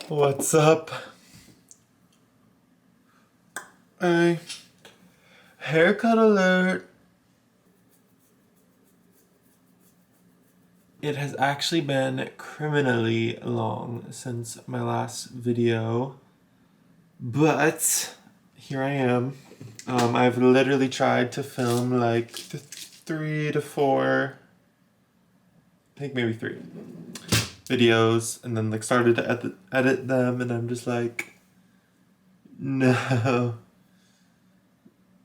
What's up? Hey, haircut alert. It has actually been criminally long since my last video, but here I am. I've literally tried to film like 3 to 4, I think maybe 3 videos, and then like started to edit them, and I'm just like, no,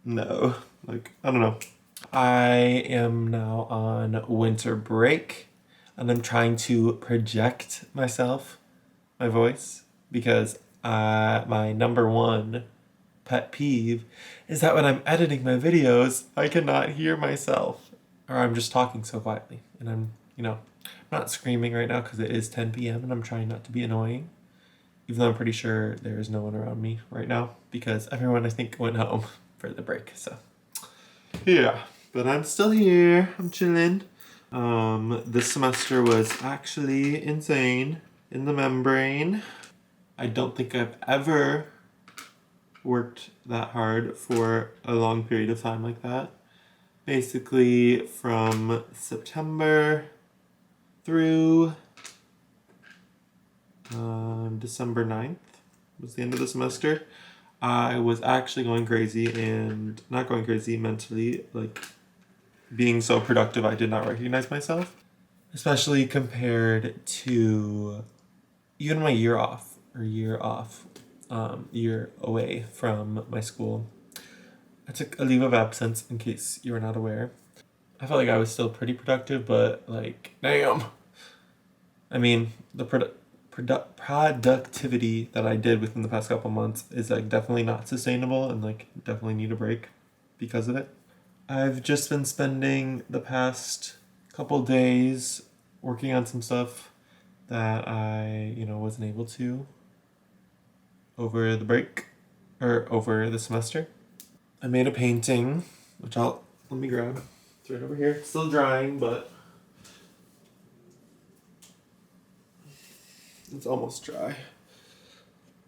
like I don't know. I am now on winter break, and I'm trying to project myself, my voice, because my number one pet peeve is that when I'm editing my videos, I cannot hear myself, or I'm just talking so quietly, and I'm not screaming right now because it is 10 p.m. and I'm trying not to be annoying, even though I'm pretty sure there is no one around me right now because everyone I think went home for the break. So yeah, but I'm still here. I'm chilling. This semester was actually insane in the membrane. I don't think I've ever worked that hard for a long period of time like that. Basically from September through December 9th was the end of the semester. I was actually going crazy, and not going crazy mentally, like being so productive I did not recognize myself, especially compared to even my year away from my school. I took a leave of absence, in case you were not aware. I felt like I was still pretty productive, but like, damn. I mean, the productivity that I did within the past couple months is like definitely not sustainable, and like definitely need a break because of it. I've just been spending the past couple days working on some stuff that I, wasn't able to over the break or over the semester. I made a painting, which let me grab. It's right over here. It's still drying, but it's almost dry.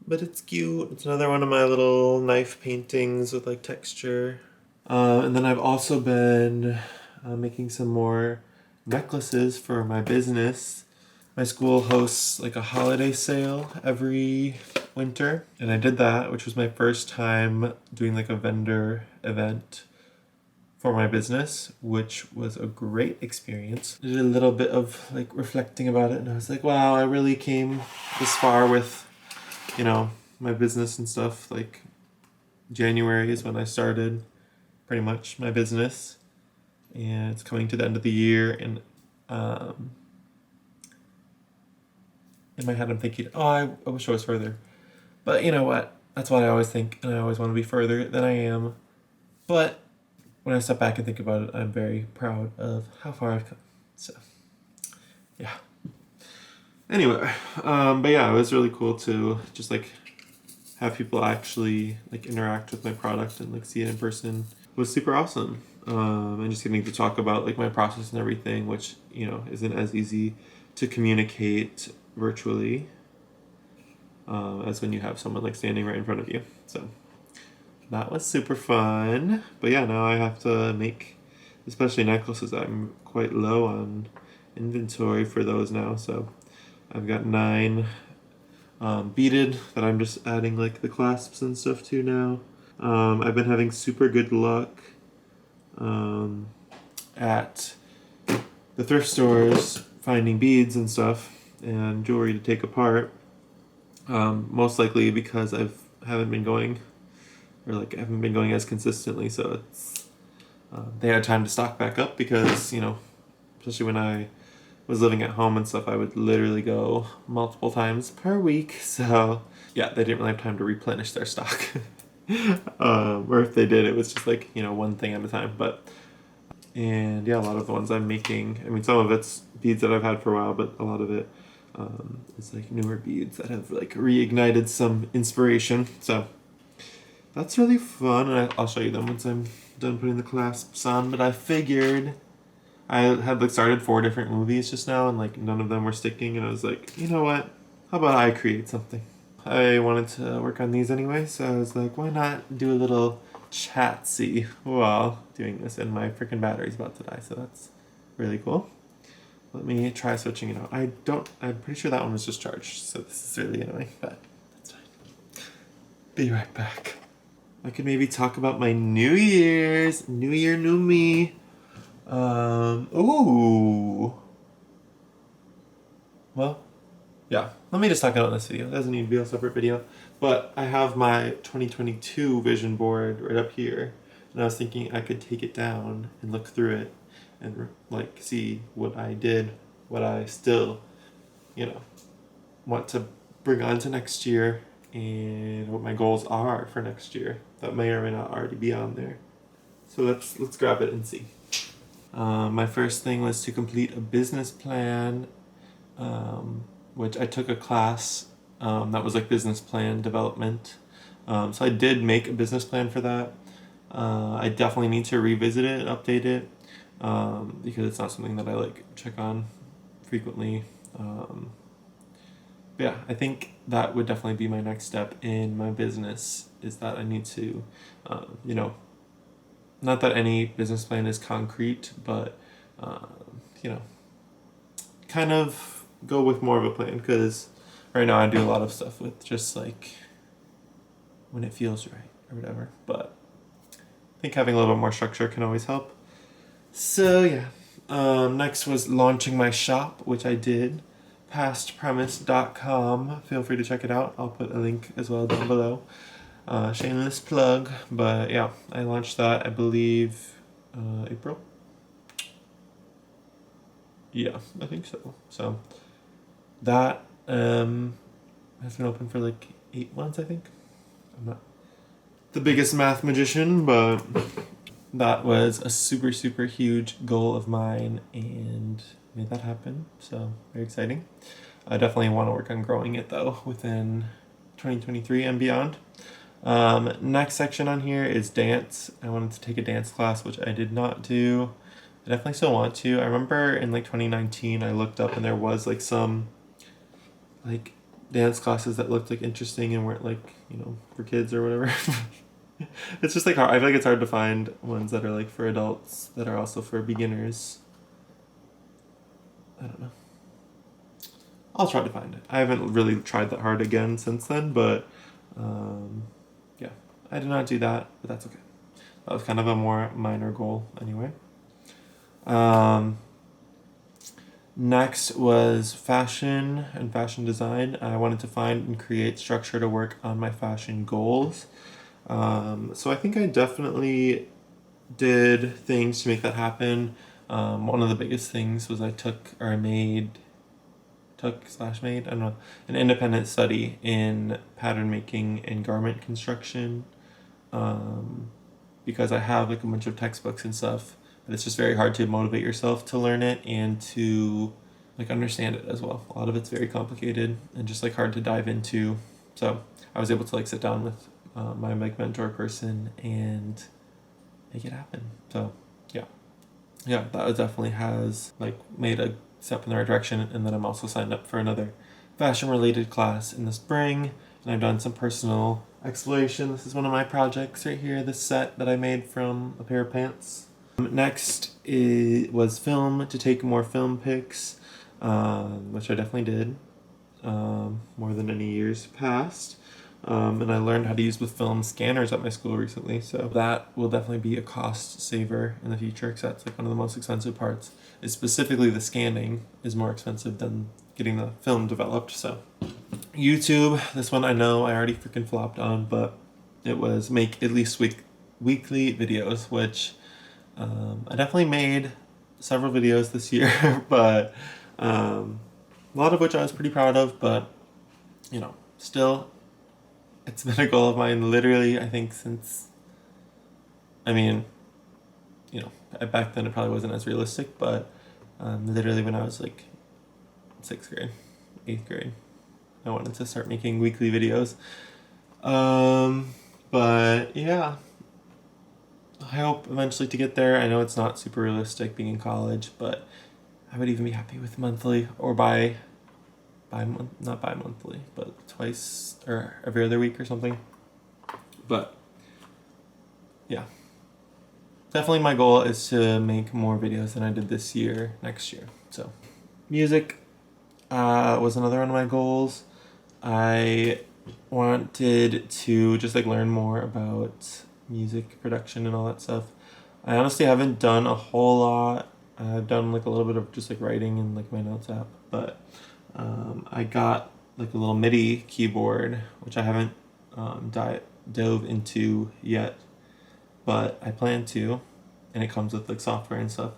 But it's cute. It's another one of my little knife paintings with like texture. And then I've also been making some more necklaces for my business. My school hosts like a holiday sale every winter, and I did that, which was my first time doing like a vendor event for my business, which was a great experience. I did a little bit of like reflecting about it, and I was like, wow, I really came this far with, my business and stuff. Like January is when I started pretty much my business, and it's coming to the end of the year, and in my head I'm thinking, oh, I wish I was further. But you know what? That's what I always think, and I always want to be further than I am. But when I step back and think about it, I'm very proud of how far I've come. So, yeah. Anyway, but yeah, it was really cool to just like have people actually like interact with my product and like see it in person. It was super awesome. And just getting to talk about like my process and everything, which isn't as easy to communicate virtually as when you have someone like standing right in front of you. So that was super fun. But yeah, now I have to make, especially necklaces. I'm quite low on inventory for those now, so I've got 9 beaded that I'm just adding like the clasps and stuff to now. I've been having super good luck at the thrift stores finding beads and stuff and jewelry to take apart. Most likely because I haven't been going as consistently, so it's they had time to stock back up because especially when I was living at home and stuff, I would literally go multiple times per week. So yeah, they didn't really have time to replenish their stock. Or if they did, it was just like one thing at a time. And yeah, a lot of the ones I'm making, I mean, some of it's beads that I've had for a while, but a lot of it is like newer beads that have like reignited some inspiration. So that's really fun, and I'll show you them once I'm done putting the clasps on. But I figured I had like started 4 different movies just now, and like none of them were sticking, and I was like, you know what? how about I create something? I wanted to work on these anyway, so I was like, why not do a little chatsy while doing this? And my freaking battery's about to die, so that's really cool. Let me try switching it out. I'm pretty sure that one was just charged, so this is really annoying, but that's fine. Be right back. I could maybe talk about my New Year's. New Year, new me. Ooh. Well, yeah. Let me just talk about this video. It doesn't need to be a separate video. But I have my 2022 vision board right up here. And I was thinking I could take it down and look through it and like see what I did, what I still, you know, want to bring on to next year, and what my goals are for next year that may or may not already be on there. So let's grab it and see. My first thing was to complete a business plan, which I took a class that was like business plan development. So I did make a business plan for that. I definitely need to revisit it, update it, because it's not something that I like check on frequently. But yeah, I think that would definitely be my next step in my business, is that I need to, you know, not that any business plan is concrete, but, you know, kind of go with more of a plan, because right now I do a lot of stuff with just like when it feels right or whatever. But I think having a little bit more structure can always help. So yeah, next was launching my shop, which I did. Pastpremise.com. Feel free to check it out. I'll put a link as well down below. Shameless plug, but yeah, I launched that, I believe, April. Yeah, I think so. So that has been open for like 8 months, I think. I'm not the biggest math magician, but that was a super, super huge goal of mine and made that happen. So very exciting. I definitely want to work on growing it though within 2023 and beyond. Next section on here is dance. I wanted to take a dance class, which I did not do. I definitely still want to. I remember in like 2019 I looked up and there was like some like dance classes that looked like interesting and weren't like, you know, for kids or whatever. It's just like hard. I feel like it's hard to find ones that are like for adults that are also for beginners. I don't know. I'll try to find it. I haven't really tried that hard again since then, but yeah, I did not do that, but that's okay. That was kind of a more minor goal anyway. Next was fashion and fashion design. I wanted to find and create structure to work on my fashion goals. So I think I definitely did things to make that happen. One of the biggest things was I took slash made, I don't know, an independent study in pattern making and garment construction, because I have like a bunch of textbooks and stuff, but it's just very hard to motivate yourself to learn it and to like understand it as well. A lot of it's very complicated and just like hard to dive into. So I was able to like sit down with my like mentor person and make it happen. So yeah, that definitely has like made a step in the right direction. And then I'm also signed up for another fashion related class in the spring, and I've done some personal exploration. This is one of my projects right here, this set that I made from a pair of pants. Next was film, to take more film pics, which I definitely did, more than any years past. And I learned how to use with film scanners at my school recently, so that will definitely be a cost saver in the future, because that's like one of the most expensive parts, is specifically the scanning is more expensive than getting the film developed. So YouTube, this one I know I already freaking flopped on, but it was make at least weekly videos, which I definitely made several videos this year, but a lot of which I was pretty proud of, but you know, still, it's been a goal of mine literally, I think, since, I mean, you know, back then it probably wasn't as realistic, but literally when I was like 6th grade, 8th grade, I wanted to start making weekly videos. But yeah, I hope eventually to get there. I know it's not super realistic being in college, but I would even be happy with monthly or not bi-monthly, but twice or every other week or something. But yeah, definitely my goal is to make more videos than I did this year, next year. So music was another one of my goals. I wanted to just like learn more about music production and all that stuff. I honestly haven't done a whole lot. I've done like a little bit of just like writing in like my notes app, but I got like a little MIDI keyboard, which I haven't dove into yet, but I plan to, and it comes with like software and stuff.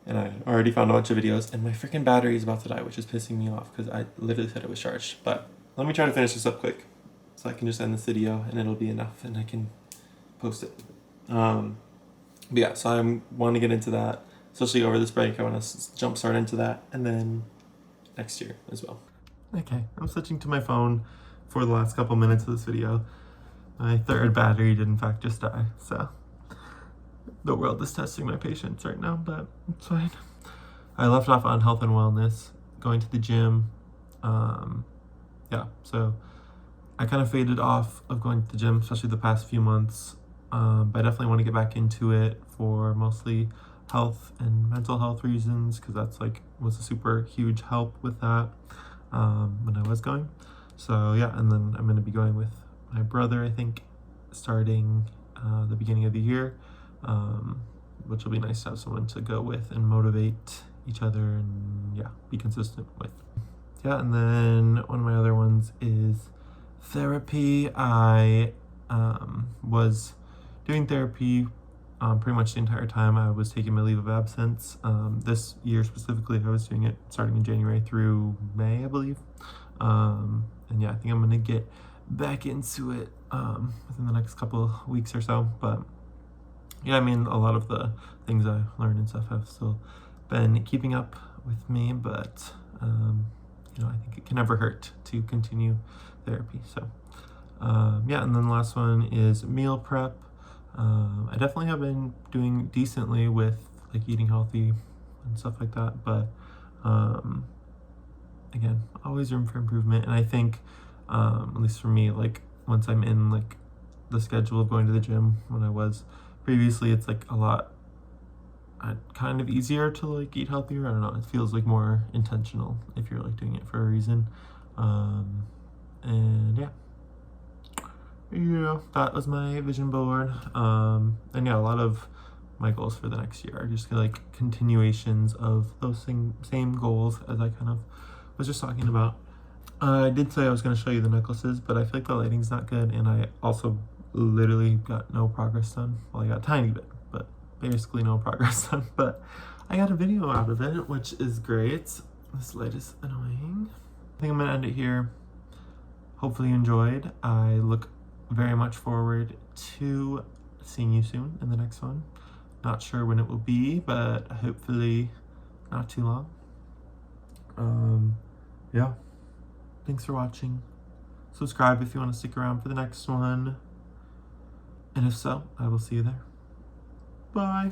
And I already found a bunch of videos, and my freaking battery is about to die, which is pissing me off because I literally said it was charged. But let me try to finish this up quick so I can just end this video and it'll be enough and I can post it. But yeah, so I want to get into that, especially over this break. I want to jump start into that, and then next year as well. Okay, I'm switching to my phone for the last couple minutes of this video. My third battery did in fact just die, so the world is testing my patience right now, but it's fine. I left off on health and wellness, going to the gym. Yeah, so I kind of faded off of going to the gym, especially the past few months. But I definitely want to get back into it for mostly health and mental health reasons, because that's like was a super huge help with that when I was going. So yeah, and then I'm going to be going with my brother, I think, starting the beginning of the year, which will be nice to have someone to go with and motivate each other and yeah, be consistent with. Yeah, and then one of my other ones is therapy. I was doing therapy pretty much the entire time I was taking my leave of absence. This year specifically, I was doing it starting in January through May, I believe. And yeah, I think I'm gonna get back into it within the next couple weeks or so. But yeah, I mean, a lot of the things I learned and stuff have still been keeping up with me, but you know, I think it can never hurt to continue therapy. So yeah, and then the last one is meal prep. I definitely have been doing decently with like eating healthy and stuff like that, but again, always room for improvement. And I think at least for me, like once I'm in like the schedule of going to the gym when I was previously, it's like a lot kind of easier to like eat healthier. I don't know, it feels like more intentional if you're like doing it for a reason. And yeah, that was my vision board. And yeah, a lot of my goals for the next year are just like continuations of those same goals as I kind of was just talking about. I did say I was going to show you the necklaces, but I feel like the lighting's not good, and I also literally got no progress done. Well, I got a tiny bit, but basically no progress done. But I got a video out of it, which is great. This light is annoying. I think I'm going to end it here. Hopefully you enjoyed. I look very much forward to seeing you soon in the next one. Not sure when it will be, but hopefully not too long. Yeah, thanks for watching. Subscribe if you want to stick around for the next one, and if so, I will see you there. Bye.